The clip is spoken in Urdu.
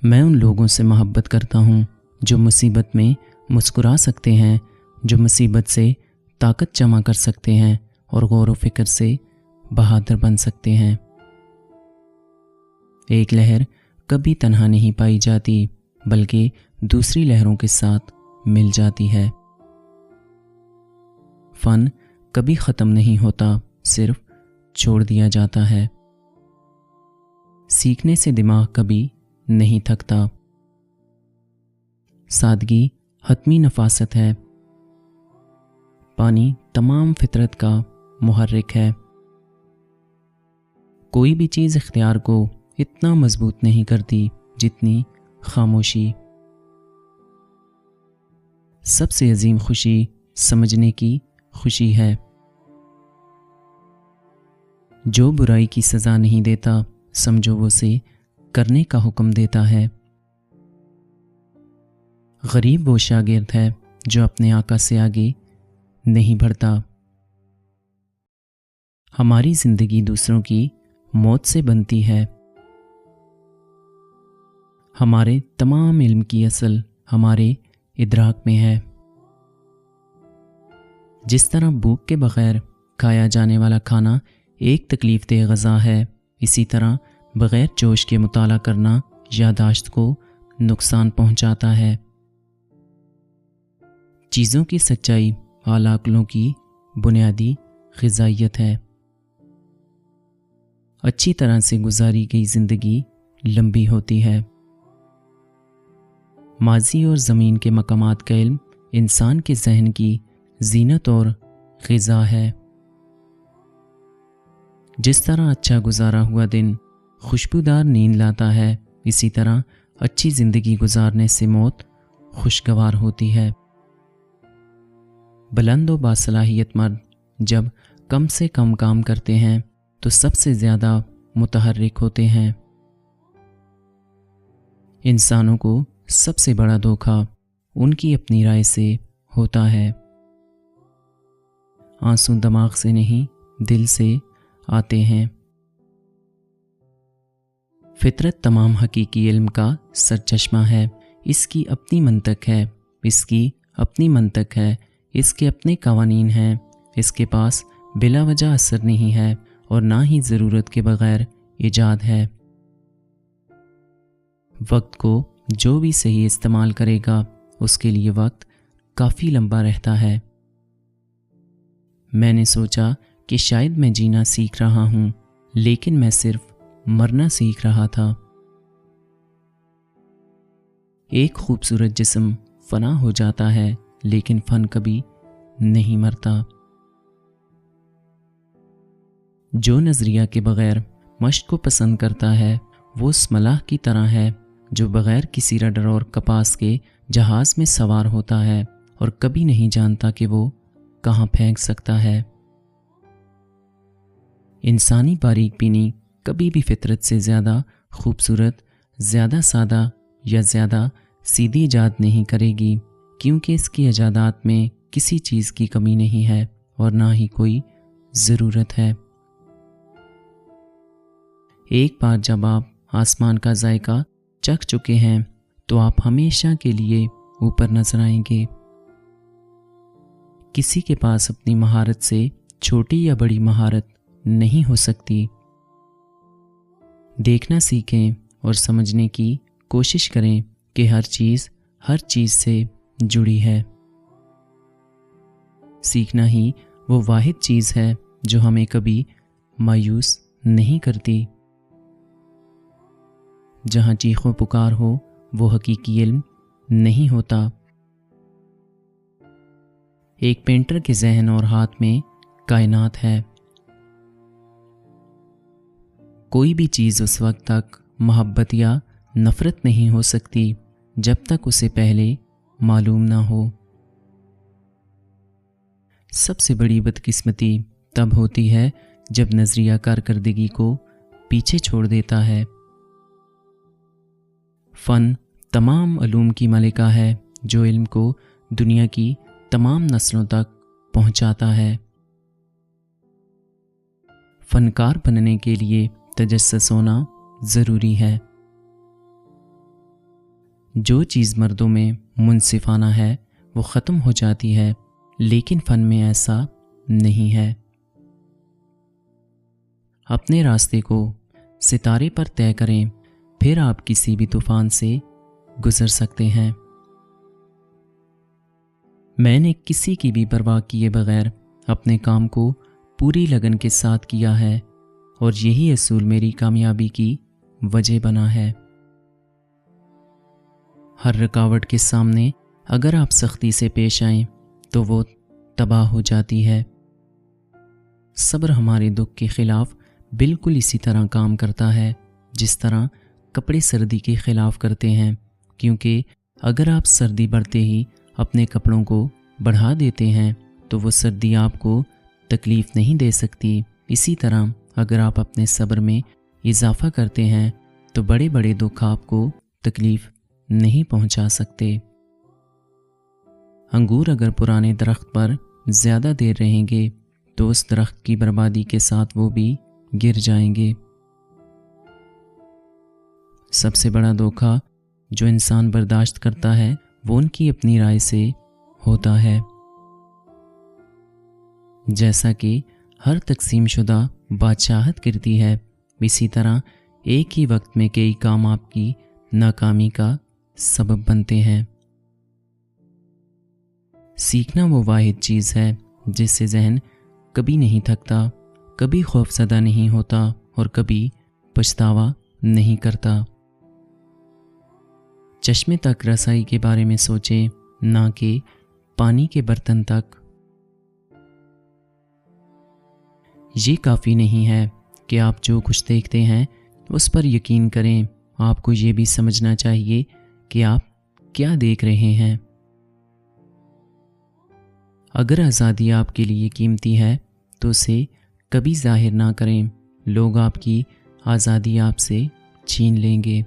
میں ان لوگوں سے محبت کرتا ہوں جو مصیبت میں مسکرا سکتے ہیں، جو مصیبت سے طاقت جمع کر سکتے ہیں اور غور و فکر سے بہادر بن سکتے ہیں۔ ایک لہر کبھی تنہا نہیں پائی جاتی بلکہ دوسری لہروں کے ساتھ مل جاتی ہے۔ فن کبھی ختم نہیں ہوتا، صرف چھوڑ دیا جاتا ہے۔ سیکھنے سے دماغ کبھی نہیں تھکتا۔ سادگی حتمی نفاست ہے۔ پانی تمام فطرت کا محرک ہے۔ کوئی بھی چیز اختیار کو اتنا مضبوط نہیں کرتی جتنی خاموشی۔ سب سے عظیم خوشی سمجھنے کی خوشی ہے۔ جو برائی کی سزا نہیں دیتا، سمجھو وہ اسے کرنے کا حکم دیتا ہے۔ غریب وہ شاگرد ہے جو اپنے آقا سے آگے نہیں بڑھتا۔ ہماری زندگی دوسروں کی موت سے بنتی ہے۔ ہمارے تمام علم کی اصل ہمارے ادراک میں ہے۔ جس طرح بھوک کے بغیر کھایا جانے والا کھانا ایک تکلیف دہ غذا ہے، اسی طرح بغیر جوش کے مطالعہ کرنا یادداشت کو نقصان پہنچاتا ہے۔ چیزوں کی سچائی اعلیٰ عقلوں کی بنیادی غذائیت ہے۔ اچھی طرح سے گزاری گئی زندگی لمبی ہوتی ہے۔ ماضی اور زمین کے مقامات کا علم انسان کے ذہن کی زینت اور غذا ہے۔ جس طرح اچھا گزارا ہوا دن خوشبودار نیند لاتا ہے، اسی طرح اچھی زندگی گزارنے سے موت خوشگوار ہوتی ہے۔ بلند و باصلاحیت مرد جب کم سے کم کام کرتے ہیں تو سب سے زیادہ متحرک ہوتے ہیں۔ انسانوں کو سب سے بڑا دھوکہ ان کی اپنی رائے سے ہوتا ہے۔ آنسو دماغ سے نہیں، دل سے آتے ہیں۔ فطرت تمام حقیقی علم کا سرچشمہ ہے۔ اس کی اپنی منطق ہے، اس کی اپنی منطق ہے، اس کے اپنے قوانین ہیں۔ اس کے پاس بلا وجہ اثر نہیں ہے اور نہ ہی ضرورت کے بغیر ایجاد ہے۔ وقت کو جو بھی صحیح استعمال کرے گا اس کے لیے وقت کافی لمبا رہتا ہے۔ میں نے سوچا کہ شاید میں جینا سیکھ رہا ہوں، لیکن میں صرف مرنا سیکھ رہا تھا۔ ایک خوبصورت جسم فنا ہو جاتا ہے لیکن فن کبھی نہیں مرتا۔ جو نظریہ کے بغیر مشق کو پسند کرتا ہے وہ اس ملاح کی طرح ہے جو بغیر کسی رڈر اور کپاس کے جہاز میں سوار ہوتا ہے اور کبھی نہیں جانتا کہ وہ کہاں پھینک سکتا ہے۔ انسانی باریک بینی کبھی بھی فطرت سے زیادہ خوبصورت، زیادہ سادہ یا زیادہ سیدھی ایجاد نہیں کرے گی، کیونکہ اس کی ایجادات میں کسی چیز کی کمی نہیں ہے اور نہ ہی کوئی ضرورت ہے۔ ایک بار جب آپ آسمان کا ذائقہ چکھ چکے ہیں تو آپ ہمیشہ کے لیے اوپر نظر آئیں گے۔ کسی کے پاس اپنی مہارت سے چھوٹی یا بڑی مہارت نہیں ہو سکتی۔ دیکھنا سیکھیں اور سمجھنے کی کوشش کریں کہ ہر چیز سے جڑی ہے۔ سیکھنا ہی وہ واحد چیز ہے جو ہمیں کبھی مایوس نہیں کرتی۔ جہاں چیخ و پکار ہو وہ حقیقی علم نہیں ہوتا۔ ایک پینٹر کے ذہن اور ہاتھ میں کائنات ہے۔ کوئی بھی چیز اس وقت تک محبت یا نفرت نہیں ہو سکتی جب تک اسے پہلے معلوم نہ ہو۔ سب سے بڑی بدقسمتی تب ہوتی ہے جب نظریہ کارکردگی کو پیچھے چھوڑ دیتا ہے۔ فن تمام علوم کی ملکہ ہے جو علم کو دنیا کی تمام نسلوں تک پہنچاتا ہے۔ فنکار بننے کے لیے تجسس ہونا ضروری ہے۔ جو چیز مردوں میں منصفانہ ہے وہ ختم ہو جاتی ہے، لیکن فن میں ایسا نہیں ہے۔ اپنے راستے کو ستارے پر طے کریں، پھر آپ کسی بھی طوفان سے گزر سکتے ہیں۔ میں نے کسی کی بھی پرواہ کیے بغیر اپنے کام کو پوری لگن کے ساتھ کیا ہے، اور یہی اصول میری کامیابی کی وجہ بنا ہے۔ ہر رکاوٹ کے سامنے اگر آپ سختی سے پیش آئیں تو وہ تباہ ہو جاتی ہے۔ صبر ہمارے دکھ کے خلاف بالکل اسی طرح کام کرتا ہے جس طرح کپڑے سردی کے خلاف کرتے ہیں، کیونکہ اگر آپ سردی بڑھتے ہی اپنے کپڑوں کو بڑھا دیتے ہیں تو وہ سردی آپ کو تکلیف نہیں دے سکتی۔ اسی طرح اگر آپ اپنے صبر میں اضافہ کرتے ہیں تو بڑے بڑے دکھ آپ کو تکلیف نہیں پہنچا سکتے۔ انگور اگر پرانے درخت پر زیادہ دیر رہیں گے تو اس درخت کی بربادی کے ساتھ وہ بھی گر جائیں گے۔ سب سے بڑا دھوکہ جو انسان برداشت کرتا ہے وہ ان کی اپنی رائے سے ہوتا ہے۔ جیسا کہ ہر تقسیم شدہ بادشاہت کرتی ہے، اسی طرح ایک ہی وقت میں کئی کام آپ کی ناکامی کا سبب بنتے ہیں۔ سیکھنا وہ واحد چیز ہے جس سے ذہن کبھی نہیں تھکتا، کبھی خوفزدہ نہیں ہوتا اور کبھی پچھتاوا نہیں کرتا۔ چشمے تک رسائی کے بارے میں سوچیں، نہ کہ پانی کے برتن تک۔ یہ کافی نہیں ہے کہ آپ جو کچھ دیکھتے ہیں اس پر یقین کریں، آپ کو یہ بھی سمجھنا چاہیے کہ آپ کیا دیکھ رہے ہیں۔ اگر آزادی آپ کے لیے قیمتی ہے تو اسے کبھی ظاہر نہ کریں، لوگ آپ کی آزادی آپ سے چھین لیں گے۔